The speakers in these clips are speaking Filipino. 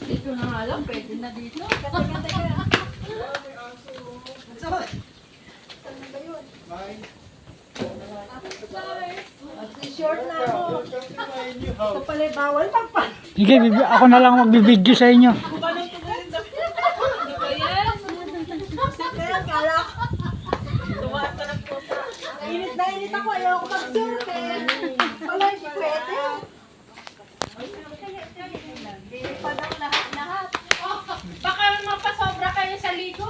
Dito na nga lang, pwede na dito. Short na ako. Ito pala bawal pagpal. Sige, ako na lang magbibideo sa inyo. Init na init ako. Ayaw ko mag-short eh. Wala, hindi pwede. Pa daw lahat. Baka mapasobra kayo sa ligo,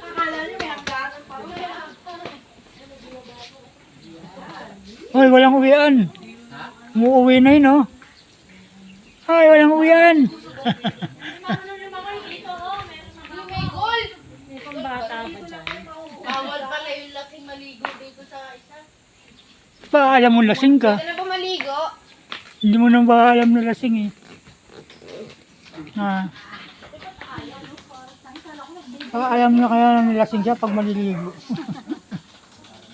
Akala niyo may hangganan pa rin. Hoy, walang uwian. Umuwi na yun, oh. Hoy, walang uwian. May gold! May pambata ba dyan? Bawal pala yung laking maligo dito sa isa. Ba, alam mo lasing ka. Pwede na ba maligo? Hindi mo nang ba alam na lasing eh. Alam na kaya na lasing siya pag maliligo.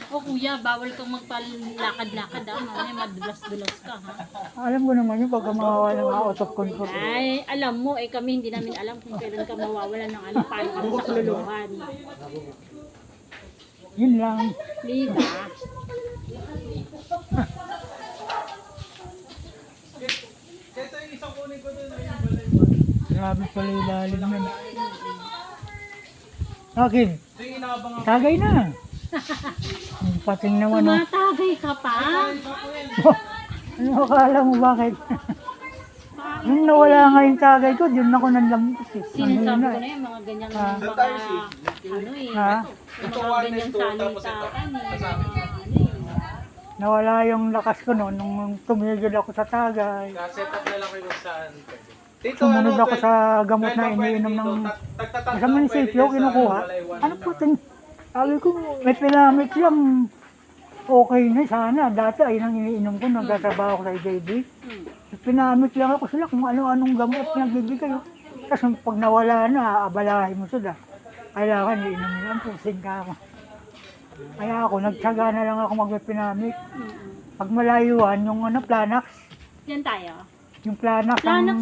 O kuya, bawal kang magpalakad-lakad mamaya madulas-dulas ka ha. Alam ko naman yun pagka mawawala ng out of control. Ay, alam mo, kami hindi namin alam kung kailan ka mawawala ng paano ka masakluluhan. Yun lang. Diba? Grabe pala yung lalim na. Okay. Tagay na. Yung pating naman. Oh. Tumatagay ka pa? Ano akala mo bakit? Nung nawala nga yung tagay ko, yun ako nanlambot eh. Sinasabi ko na yung mga ganyang mga, ano eh, Ha? yung mga ganyang salitaan eh. Nawala yung lakas ko noon nung tumigil ako sa tagay. Set up na lang kayo saan. Tito, Sumunod ako pwede- sa gamot na iniinom ng sa munisipyo, kinukuha. Ano po ting? Sabi ko, may pinamit lang. Okay na sana. Dati ay nang iniinom ko, nagtatrabaho ko sa JB. Pinamit lang ako sila kung ano-anong gamot nagbibigay. Tapos pag nawala na, abalahin mo sila. Kailangan iinom lang, pusing ka ako. Kaya ako, nagtsaga na lang ako magpinamit. Pag malayuan, yung ano, Planax. Yan tayo. Yung Planax. Planax,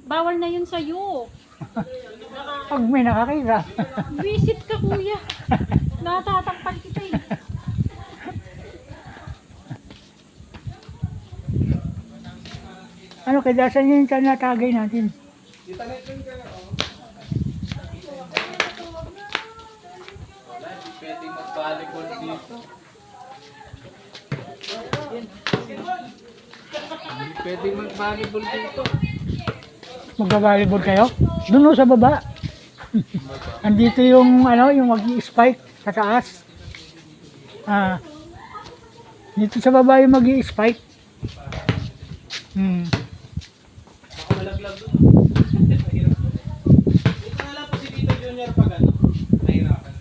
bawal na yun sa'yo. Pag may nakakita. Visit ka kuya. Natatakpan kita eh. Ano, kaya saan yung natagay natin? Pwede mag-volleyball dito. Hindi pwede mag-volleyball dito. Magbabalibol kayo? Doon sa baba. Andito yung ano, yung mag-i-spike sa taas. Dito sa baba yung mag-i-spike. Malaglag doon. Ito na lang po si Tito Junior pag ano, nahirapan.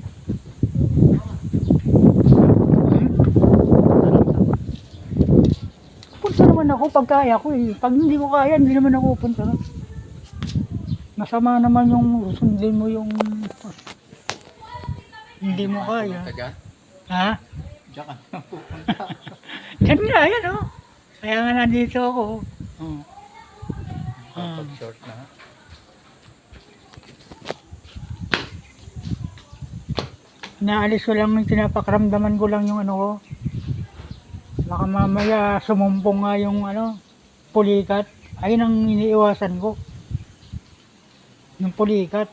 Punta naman ako pag kaya ko eh. Pag hindi ko kaya, hindi naman ako punta. Masama naman yung sundin mo yung hindi mo kaya. Taga? Ha? Diyan ka na pupunta. Yan nga, yan oh. Kaya nga nandito ako. Pag-short na. Naalis ko lang, tinapakaramdaman ko lang yung ano ko. Baka mamaya sumumpong nga yung ano, pulikat. Ayun ang iniiwasan ko. Yung pulikat.